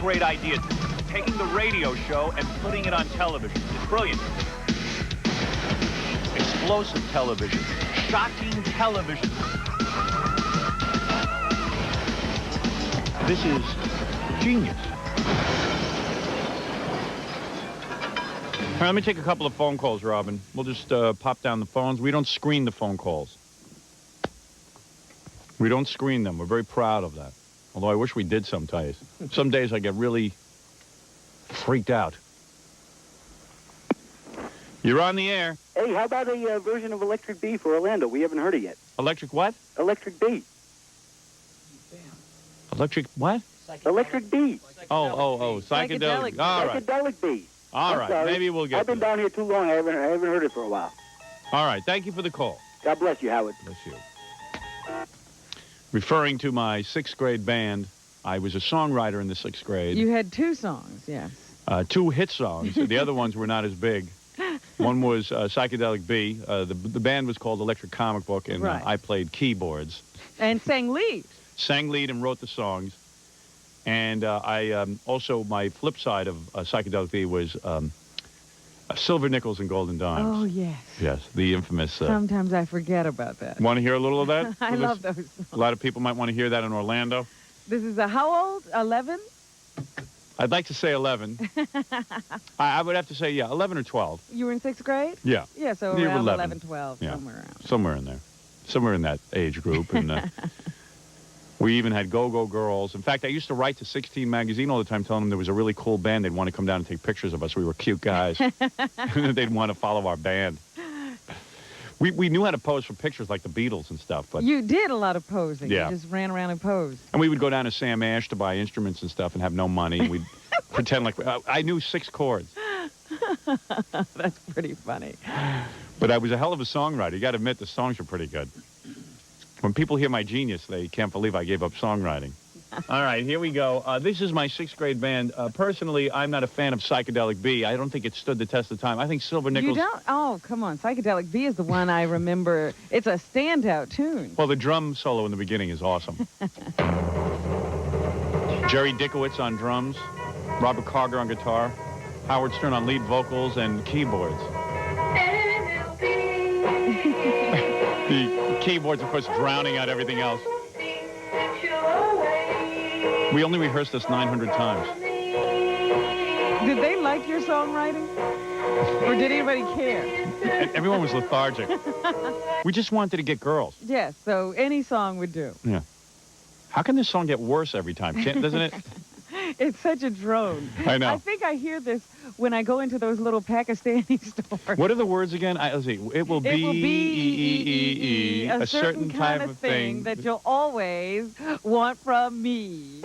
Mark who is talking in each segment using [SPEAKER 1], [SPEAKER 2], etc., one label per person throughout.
[SPEAKER 1] great idea. Taking the radio show and putting it on television. It's brilliant. Explosive television. Shocking television. This is genius. All right, let me take a couple of phone calls, Robin. We'll just pop down the phones. We don't screen the phone calls. We don't screen them. We're very proud of that. Although I wish we did some days. Some days I get really freaked out. You're on the air.
[SPEAKER 2] Hey, how about a version of Electric Bee for Orlando? We haven't heard it yet.
[SPEAKER 1] Electric what?
[SPEAKER 2] Electric Bee.
[SPEAKER 1] Electric what?
[SPEAKER 2] Electric Bee.
[SPEAKER 1] Oh, psychedelic. All right.
[SPEAKER 2] Psychedelic Bee.
[SPEAKER 1] All right,
[SPEAKER 2] sorry.
[SPEAKER 1] maybe we'll get
[SPEAKER 2] I've been down here too long. I haven't heard it for a while.
[SPEAKER 1] All right, thank you for the call.
[SPEAKER 2] God bless you, Howard.
[SPEAKER 1] Bless you. Referring to my 6th grade band, I was a songwriter in the 6th grade.
[SPEAKER 3] You had 2 songs, yes.
[SPEAKER 1] 2 hit songs. The other ones were not as big. One was Psychedelic Bee. The band was called Electric Comic Book, and
[SPEAKER 3] right.
[SPEAKER 1] I played keyboards.
[SPEAKER 3] And sang lead.
[SPEAKER 1] Sang lead and wrote the songs. And I also, my flip side of Psychedelic Bee was Silver Nickels and Golden Dimes.
[SPEAKER 3] Oh, yes.
[SPEAKER 1] Yes, the infamous...
[SPEAKER 3] Sometimes I forget about that.
[SPEAKER 1] Want to hear a little of that?
[SPEAKER 3] I love those songs.
[SPEAKER 1] A lot of people might want to hear that in Orlando.
[SPEAKER 3] This is how old? 11?
[SPEAKER 1] I'd like to say 11. I would have to say, 11 or 12.
[SPEAKER 3] You were in 6th grade?
[SPEAKER 1] Yeah.
[SPEAKER 3] Yeah, so
[SPEAKER 1] Near
[SPEAKER 3] around
[SPEAKER 1] 11.
[SPEAKER 3] 11, 12,
[SPEAKER 1] Yeah.
[SPEAKER 3] somewhere around.
[SPEAKER 1] Somewhere in there. Somewhere in that age group. And we even had Go-Go Girls. In fact, I used to write to 16 Magazine all the time telling them there was a really cool band. They'd want to come down and take pictures of us. We were cute guys. They'd want to follow our band. We knew how to pose for pictures like the Beatles and stuff. But
[SPEAKER 3] You did a lot of posing.
[SPEAKER 1] Yeah.
[SPEAKER 3] You just ran around and posed.
[SPEAKER 1] And we would go down to Sam Ash to buy instruments and stuff and have no money. We'd pretend like... I knew 6 chords.
[SPEAKER 3] That's pretty funny.
[SPEAKER 1] But I was a hell of a songwriter. You got to admit, the songs are pretty good. When people hear my genius, they can't believe I gave up songwriting. All right, here we go. This is my 6th grade band. Personally, I'm not a fan of Psychedelic Bee. I don't think it stood the test of time. I think Silver Nickels...
[SPEAKER 3] You don't? Oh, come on. Psychedelic Bee is the one I remember. It's a standout tune.
[SPEAKER 1] Well, the drum solo in the beginning is awesome. Jerry Dickowitz on drums, Robert Carger on guitar, Howard Stern on lead vocals and keyboards. The keyboards, of course, drowning out everything else. We only rehearsed this 900 times.
[SPEAKER 3] Did they like your songwriting? Or did anybody care?
[SPEAKER 1] Everyone was lethargic. We just wanted to get girls.
[SPEAKER 3] Yes, so any song would do.
[SPEAKER 1] Yeah. How can this song get worse every time? Doesn't it?
[SPEAKER 3] It's such a drone.
[SPEAKER 1] I know.
[SPEAKER 3] I think I hear this when I go into those little Pakistani stores.
[SPEAKER 1] What are the words again? Let's see. It will be
[SPEAKER 3] a certain kind of thing that you'll always want from me.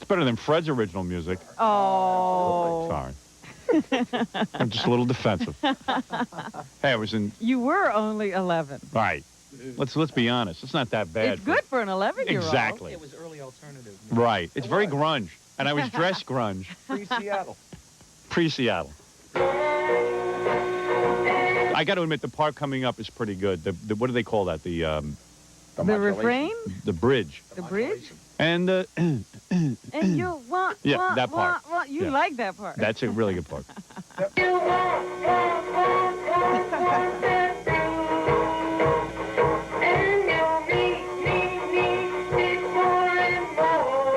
[SPEAKER 1] Better than Fred's original music.
[SPEAKER 3] Oh.
[SPEAKER 1] Sorry. I'm just a little defensive. Hey, I was in...
[SPEAKER 3] You were only 11.
[SPEAKER 1] Right. Let's be honest. It's not that bad.
[SPEAKER 3] It's good for an 11-year-old.
[SPEAKER 1] Exactly.
[SPEAKER 4] It was early alternative.
[SPEAKER 1] Right. It's very grunge. And I was dressed grunge.
[SPEAKER 4] Pre-Seattle.
[SPEAKER 1] Pre-Seattle. I got to admit, the part coming up is pretty good. The what do they call that? The
[SPEAKER 3] refrain?
[SPEAKER 1] The bridge.
[SPEAKER 3] The bridge?
[SPEAKER 1] And
[SPEAKER 3] And you want,
[SPEAKER 1] yeah,
[SPEAKER 3] want,
[SPEAKER 1] that part.
[SPEAKER 3] Want. You
[SPEAKER 1] Yeah.
[SPEAKER 3] like that part.
[SPEAKER 1] That's a really good part.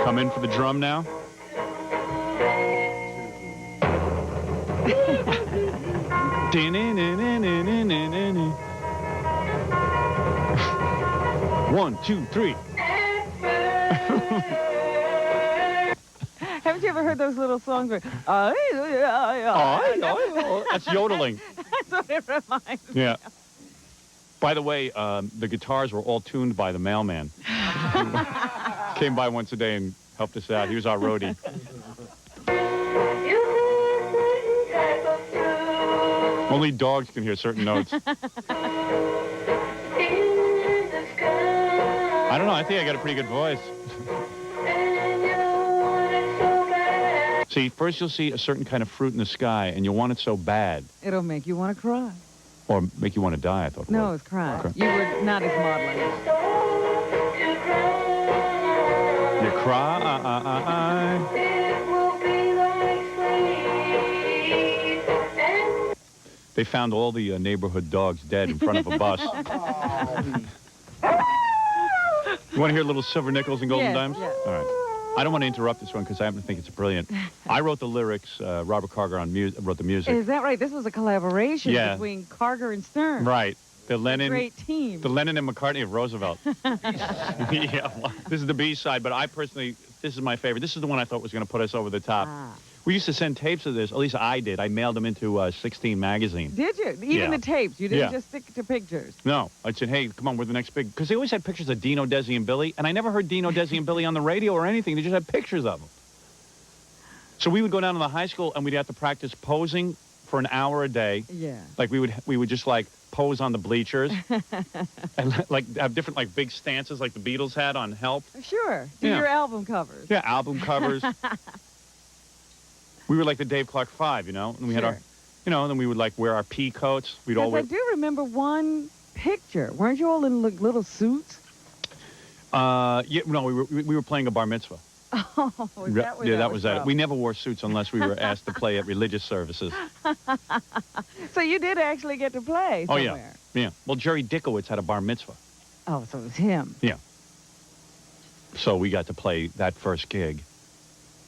[SPEAKER 1] Come in for the drum now. One, two, three.
[SPEAKER 3] Haven't you ever heard those little songs where...
[SPEAKER 1] That's yodeling.
[SPEAKER 3] That's what it reminds me
[SPEAKER 1] Yeah.
[SPEAKER 3] of.
[SPEAKER 1] By the way, the guitars were all tuned by the mailman. Came by once a day and helped us out. He was our roadie. Only dogs can hear certain notes. know. I think I got a pretty good voice. See, first you'll see a certain kind of fruit in the sky, and you'll want it so bad.
[SPEAKER 3] It'll make you want to cry.
[SPEAKER 1] Or make you want to die, I thought.
[SPEAKER 3] No, it's crying.
[SPEAKER 1] Okay.
[SPEAKER 3] You were not as maudlin.
[SPEAKER 1] You cry. They found all the neighborhood dogs dead in front of a bus. You want to hear little silver nickels and golden
[SPEAKER 3] Yes,
[SPEAKER 1] dimes?
[SPEAKER 3] yes.
[SPEAKER 1] All right. I don't want to interrupt this one because I happen to think it's brilliant. I wrote the lyrics. Robert Carger wrote the music.
[SPEAKER 3] Is that right? This was a collaboration
[SPEAKER 1] Yeah.
[SPEAKER 3] between Carger and Stern.
[SPEAKER 1] Right. The Lennon.
[SPEAKER 3] Great team.
[SPEAKER 1] The Lennon and McCartney of Roosevelt. Yeah, well, this is the B-side, but I personally, this is my favorite. This is the one I thought was going to put us over the top.
[SPEAKER 3] Ah.
[SPEAKER 1] We used to send tapes of this. At least I did. I mailed them into 16 magazine.
[SPEAKER 3] Did you? Even
[SPEAKER 1] Yeah.
[SPEAKER 3] the tapes. You didn't
[SPEAKER 1] Yeah.
[SPEAKER 3] just stick to pictures.
[SPEAKER 1] No. I said, hey, come on, we're the next big... Because they always had pictures of Dino, Desi, and Billy, and I never heard Dino, Desi, and Billy on the radio or anything. They just had pictures of them. So we would go down to the high school, and we'd have to practice posing for an hour a day.
[SPEAKER 3] Yeah.
[SPEAKER 1] Like, we would just, like, pose on the bleachers. And, like, have different, like, big stances like the Beatles had on Help.
[SPEAKER 3] Sure. Do
[SPEAKER 1] Yeah.
[SPEAKER 3] your album covers.
[SPEAKER 1] Yeah, album covers. We were like the Dave Clark Five, you know? And we had our,
[SPEAKER 3] Sure.
[SPEAKER 1] you know, and then we would, like, wear our pea coats. We'd all
[SPEAKER 3] Because
[SPEAKER 1] wear...
[SPEAKER 3] I do remember one picture. Weren't you all in little suits?
[SPEAKER 1] Yeah, no, we were playing a bar mitzvah.
[SPEAKER 3] Oh, is that where
[SPEAKER 1] Yeah,
[SPEAKER 3] that
[SPEAKER 1] was
[SPEAKER 3] was
[SPEAKER 1] that.
[SPEAKER 3] from?
[SPEAKER 1] We never wore suits unless we were asked to play at religious services.
[SPEAKER 3] So you did actually get to play
[SPEAKER 1] Oh,
[SPEAKER 3] somewhere.
[SPEAKER 1] yeah. Yeah. Well, Jerry Dickowitz had a bar mitzvah.
[SPEAKER 3] Oh, so it was him.
[SPEAKER 1] Yeah. So we got to play that first gig.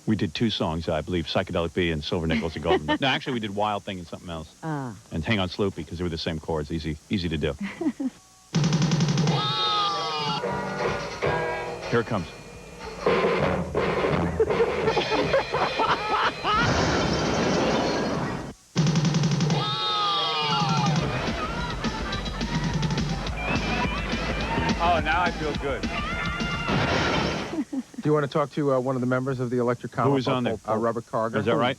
[SPEAKER 1] We did 2 songs, I believe, Psychedelic Bee and Silver Nickels and Golden. No, actually, we did Wild Thing and something else.
[SPEAKER 3] Ah.
[SPEAKER 1] And Hang On Sloopy, because they were the same chords. Easy to do. Here it comes. Oh, now I feel good.
[SPEAKER 4] Do you want to talk to one of the members of the Electric Comic?
[SPEAKER 1] Who was on there?
[SPEAKER 4] Robert Carger.
[SPEAKER 1] Is that right?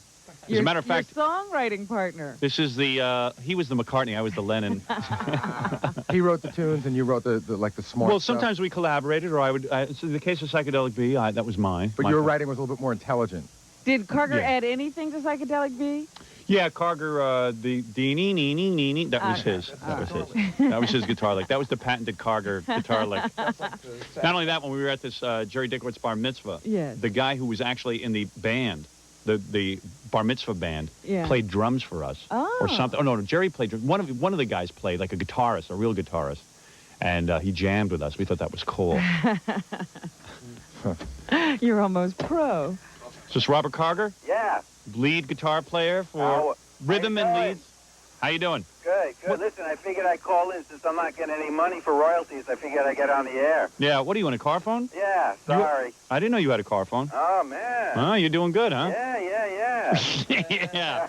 [SPEAKER 1] As a matter of fact,
[SPEAKER 3] your songwriting partner.
[SPEAKER 1] this is the, he was the McCartney, I was the Lennon.
[SPEAKER 4] He wrote the tunes, and you wrote the like the smart
[SPEAKER 1] Well,
[SPEAKER 4] stuff.
[SPEAKER 1] sometimes we collaborated, or I would, so in the case of Psychedelic Bee, that was mine.
[SPEAKER 4] But
[SPEAKER 1] My
[SPEAKER 4] your
[SPEAKER 1] part.
[SPEAKER 4] writing was a little bit more intelligent.
[SPEAKER 3] Did Carger
[SPEAKER 1] Yeah.
[SPEAKER 3] add anything to Psychedelic Bee?
[SPEAKER 1] Yeah, Carger, the dee-nee-nee-nee-nee, that was his. That was his. That was his guitar lick. That was the patented Carger guitar lick. Not only that, when we were at this Jerry Dickowitz bar mitzvah,
[SPEAKER 3] Yes.
[SPEAKER 1] the guy who was actually in the band, the bar mitzvah band,
[SPEAKER 3] Yeah.
[SPEAKER 1] played drums for us.
[SPEAKER 3] Oh.
[SPEAKER 1] Or something. Oh, no, Jerry played drums. One of the guys played, like a guitarist, a real guitarist. And he jammed with us. We thought that was cool.
[SPEAKER 3] You're almost pro.
[SPEAKER 1] Is this Robert Carger?
[SPEAKER 2] Yeah.
[SPEAKER 1] Lead guitar player for
[SPEAKER 2] How
[SPEAKER 1] rhythm
[SPEAKER 2] you
[SPEAKER 1] and
[SPEAKER 2] doing?
[SPEAKER 1] leads. How you doing?
[SPEAKER 2] Good, good. Listen, I figured I'd call in since I'm not getting any money for royalties. I figured I'd get on the air.
[SPEAKER 1] Yeah, what are you, on a car phone?
[SPEAKER 2] Yeah, sorry.
[SPEAKER 1] I didn't know you had a car phone.
[SPEAKER 2] Oh, man.
[SPEAKER 1] Oh, you're doing good, huh?
[SPEAKER 2] Yeah.
[SPEAKER 1] Yeah.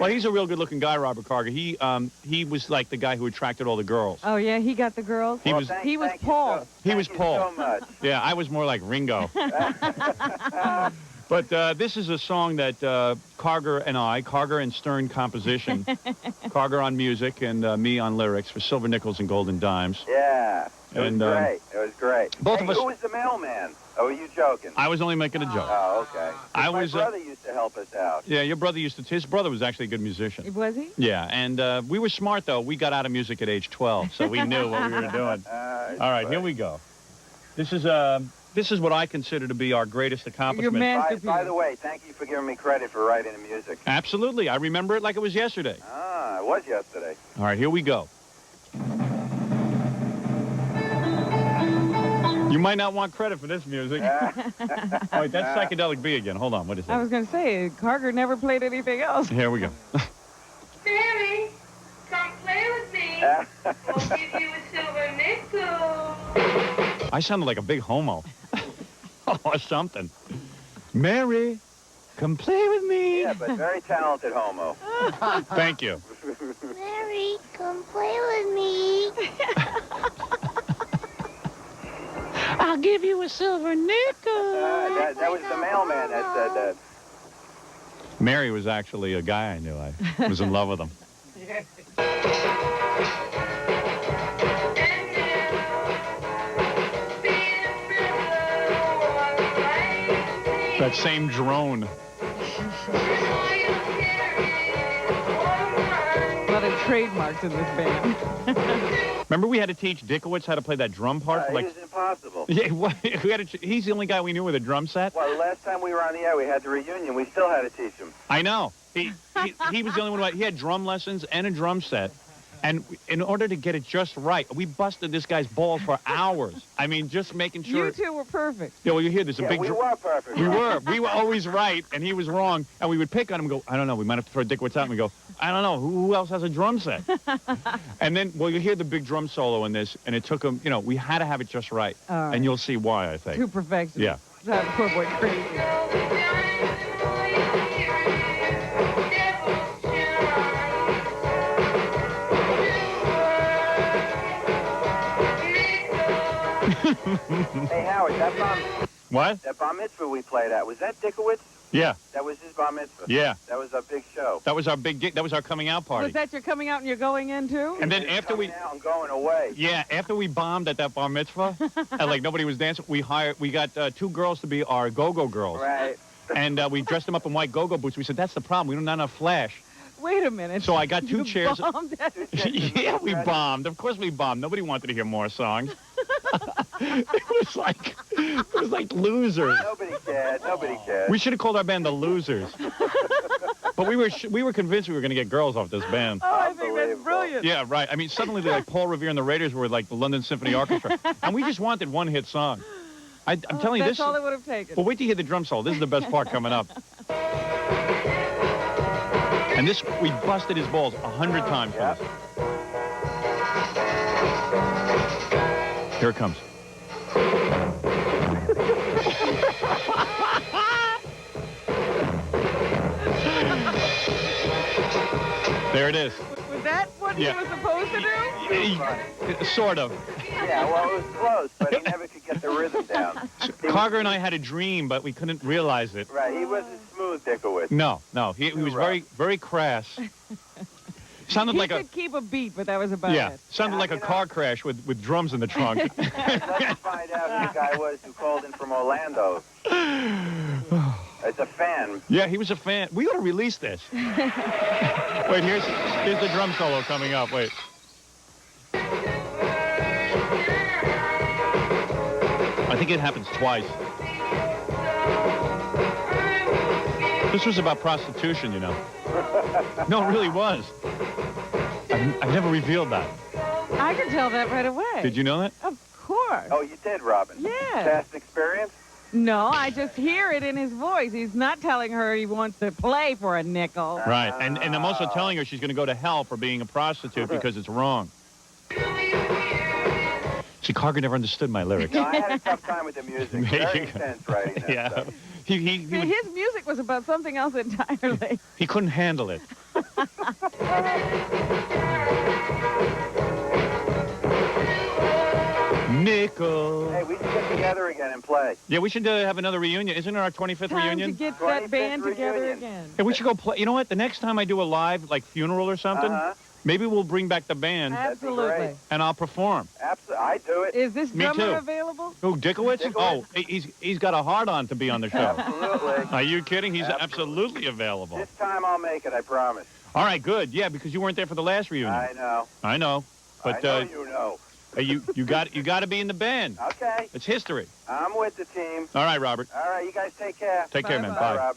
[SPEAKER 1] Well, he's a real good-looking guy, Robert Carger. He was like the guy who attracted all the girls.
[SPEAKER 3] Oh, yeah, he got the girls?
[SPEAKER 1] He was-
[SPEAKER 3] He was Paul.
[SPEAKER 1] He was
[SPEAKER 2] Thank
[SPEAKER 1] Paul.
[SPEAKER 2] you so much.
[SPEAKER 1] Yeah, I was more like Ringo. But this is a song that Carger and Stern composition, Carger on music and me on lyrics for Silver Nickels and Golden Dimes.
[SPEAKER 2] Yeah. It was
[SPEAKER 1] And,
[SPEAKER 2] great. It was great.
[SPEAKER 1] both
[SPEAKER 2] Hey,
[SPEAKER 1] of us-
[SPEAKER 2] who was the mailman? Oh, were you joking?
[SPEAKER 1] I was only making a joke.
[SPEAKER 2] Oh, okay.
[SPEAKER 1] I
[SPEAKER 2] My
[SPEAKER 1] was,
[SPEAKER 2] brother used to help us out.
[SPEAKER 1] Yeah, your brother his brother was actually a good musician.
[SPEAKER 3] Was he?
[SPEAKER 1] Yeah, and we were smart, though. We got out of music at age 12, so we knew what we were doing. All right, here we go. This is what I consider to be our greatest accomplishment.
[SPEAKER 3] Your man-
[SPEAKER 2] By the way, thank you for giving me credit for writing the music.
[SPEAKER 1] Absolutely. I remember it like it was yesterday.
[SPEAKER 2] Ah, it was yesterday.
[SPEAKER 1] All right, here we go. You might not want credit for this music. Oh, wait, that's Psychedelic Bee again. Hold on, what is
[SPEAKER 3] I was
[SPEAKER 1] that?
[SPEAKER 3] going to say, Carger never played anything else.
[SPEAKER 1] Here we go.
[SPEAKER 5] Mary, come play with me. We'll give you a silver nickel.
[SPEAKER 1] I sounded like a big homo. Or something. Mary, come play with me.
[SPEAKER 2] Yeah, but very talented homo.
[SPEAKER 1] Thank you.
[SPEAKER 5] Mary, come play with me.
[SPEAKER 1] I'll give you a silver nickel.
[SPEAKER 2] That was the mailman that said that.
[SPEAKER 1] Mary was actually a guy I knew. I was in love with him.
[SPEAKER 5] And now, feel
[SPEAKER 1] That same drone.
[SPEAKER 3] A lot of trademarks in this band.
[SPEAKER 1] Remember we had to teach Dickowitz how to play that drum part? For
[SPEAKER 2] It was impossible.
[SPEAKER 1] Yeah, we had to, he's the only guy we knew with a drum set.
[SPEAKER 2] Well, the last time we were on the air, we had the reunion. We still had to teach him.
[SPEAKER 1] I know. He was the only one. He had drum lessons and a drum set. And in order to get it just right, we busted this guy's balls for hours. I mean, just making sure.
[SPEAKER 3] You two were perfect.
[SPEAKER 1] Yeah, well, you hear there's a big.
[SPEAKER 2] We were perfect.
[SPEAKER 1] We were always right, and he was wrong. And we would pick on him and go, I don't know. We might have to throw Dickowitz out. And we go, I don't know. Who else has a drum set? And then, well, you hear the big drum solo in this, and it took him. You know, we had to have it just right.
[SPEAKER 3] All right.
[SPEAKER 1] And you'll see why. I think.
[SPEAKER 3] To perfection.
[SPEAKER 1] Yeah.
[SPEAKER 3] That poor boy crazy.
[SPEAKER 2] Hey, Howard,
[SPEAKER 1] What?
[SPEAKER 2] that bar mitzvah we played at, was that Dickowitz?
[SPEAKER 1] Yeah.
[SPEAKER 2] That was his bar mitzvah.
[SPEAKER 1] Yeah.
[SPEAKER 2] That was a big show.
[SPEAKER 1] That was our big gig. That was our coming out party.
[SPEAKER 3] Was that your coming out and you're going in too?
[SPEAKER 1] And then after we.
[SPEAKER 2] Coming out and going away.
[SPEAKER 1] Yeah, after we bombed at that bar mitzvah, and like nobody was dancing, we got 2 girls to be our go-go girls.
[SPEAKER 2] Right.
[SPEAKER 1] And we dressed them up in white go-go boots. We said, that's the problem. We don't have enough flash.
[SPEAKER 3] Wait a minute.
[SPEAKER 1] So I got 2
[SPEAKER 3] You
[SPEAKER 1] chairs.
[SPEAKER 3] bombed at-
[SPEAKER 1] Yeah, we bombed. Of course we bombed. Nobody wanted to hear more songs. it was like losers.
[SPEAKER 2] Nobody cared. Nobody cared.
[SPEAKER 1] We should have called our band the Losers. But we were convinced we were going to get girls off this band.
[SPEAKER 3] Oh, I think that's
[SPEAKER 2] Unbelievable.
[SPEAKER 3] brilliant.
[SPEAKER 1] Yeah, right. I mean, suddenly they're like Paul Revere and the Raiders were like the London Symphony Orchestra. And we just wanted one hit song. I'm telling you
[SPEAKER 3] That's
[SPEAKER 1] this.
[SPEAKER 3] all it would have taken.
[SPEAKER 1] Well, wait till you hear the drum solo. This is the best part coming up. And this, we busted his balls 100 times. for
[SPEAKER 2] Yep.
[SPEAKER 1] this. Here it comes. There it is.
[SPEAKER 3] Was that what
[SPEAKER 1] Yeah.
[SPEAKER 3] he was supposed to do?
[SPEAKER 1] Sort of.
[SPEAKER 2] Yeah, well, it was close, but he never could get the rhythm down.
[SPEAKER 1] Carger and I had a dream, but we couldn't realize it.
[SPEAKER 2] Right, he wasn't smooth, Dickowitz.
[SPEAKER 1] No. He was very, very crass. Sounded
[SPEAKER 3] He
[SPEAKER 1] like a
[SPEAKER 3] could keep a beat, but that was about it.
[SPEAKER 1] sounded like a car crash with drums in the trunk.
[SPEAKER 2] Let's find out who the guy was who called in from Orlando. As a fan.
[SPEAKER 1] Yeah, he was a fan. We ought to release this. Wait, here's the drum solo coming up. Wait. I think it happens twice. This was about prostitution, you know. No, it really was. I've never revealed that.
[SPEAKER 3] I could tell that right away.
[SPEAKER 1] Did you know that?
[SPEAKER 3] Of course.
[SPEAKER 2] Oh, you did, Robin?
[SPEAKER 3] Yeah.
[SPEAKER 2] Past experience?
[SPEAKER 3] No, I just hear it in his voice. He's not telling her he wants to play for a nickel.
[SPEAKER 1] Right. And I'm also telling her she's going to go to hell for being a prostitute because it's wrong. See, Carger never understood my lyrics.
[SPEAKER 2] No, I had a tough time with the music.
[SPEAKER 1] There
[SPEAKER 2] Very
[SPEAKER 1] you go.
[SPEAKER 2] intense writing that
[SPEAKER 1] Yeah.
[SPEAKER 2] stuff.
[SPEAKER 1] He
[SPEAKER 3] See, his music was about something else entirely.
[SPEAKER 1] he couldn't handle it. Nickel.
[SPEAKER 2] Hey, we should get together again and play.
[SPEAKER 1] Yeah, we should have another reunion. Isn't it our 25th
[SPEAKER 3] Time
[SPEAKER 1] reunion?
[SPEAKER 3] to get that
[SPEAKER 2] 25th
[SPEAKER 3] band together
[SPEAKER 2] reunion.
[SPEAKER 3] again.
[SPEAKER 1] Hey, we should go play. You know what? The next time I do a live, like, funeral or something, maybe we'll bring back the band
[SPEAKER 3] Absolutely.
[SPEAKER 2] great.
[SPEAKER 1] and I'll perform.
[SPEAKER 2] Absolutely. I do it.
[SPEAKER 3] Is this
[SPEAKER 1] Me
[SPEAKER 3] drummer
[SPEAKER 1] too.
[SPEAKER 3] available?
[SPEAKER 1] Who, Dickowitz?
[SPEAKER 2] Dickowitz.
[SPEAKER 1] Oh, he's got a hard-on to be on the show.
[SPEAKER 2] Absolutely.
[SPEAKER 1] Are you kidding? He's
[SPEAKER 2] Absolutely.
[SPEAKER 1] absolutely available.
[SPEAKER 2] This time I'll make it, I promise.
[SPEAKER 1] All right, good. Yeah, because you weren't there for the last reunion.
[SPEAKER 2] I know.
[SPEAKER 1] I know. But
[SPEAKER 2] I know you know.
[SPEAKER 1] you got to be in the band.
[SPEAKER 2] Okay.
[SPEAKER 1] It's history.
[SPEAKER 2] I'm with the team.
[SPEAKER 1] All right, Robert.
[SPEAKER 2] All right, you guys take care.
[SPEAKER 1] Take care, man.
[SPEAKER 3] Bye-bye.
[SPEAKER 1] Bye.
[SPEAKER 2] Rob.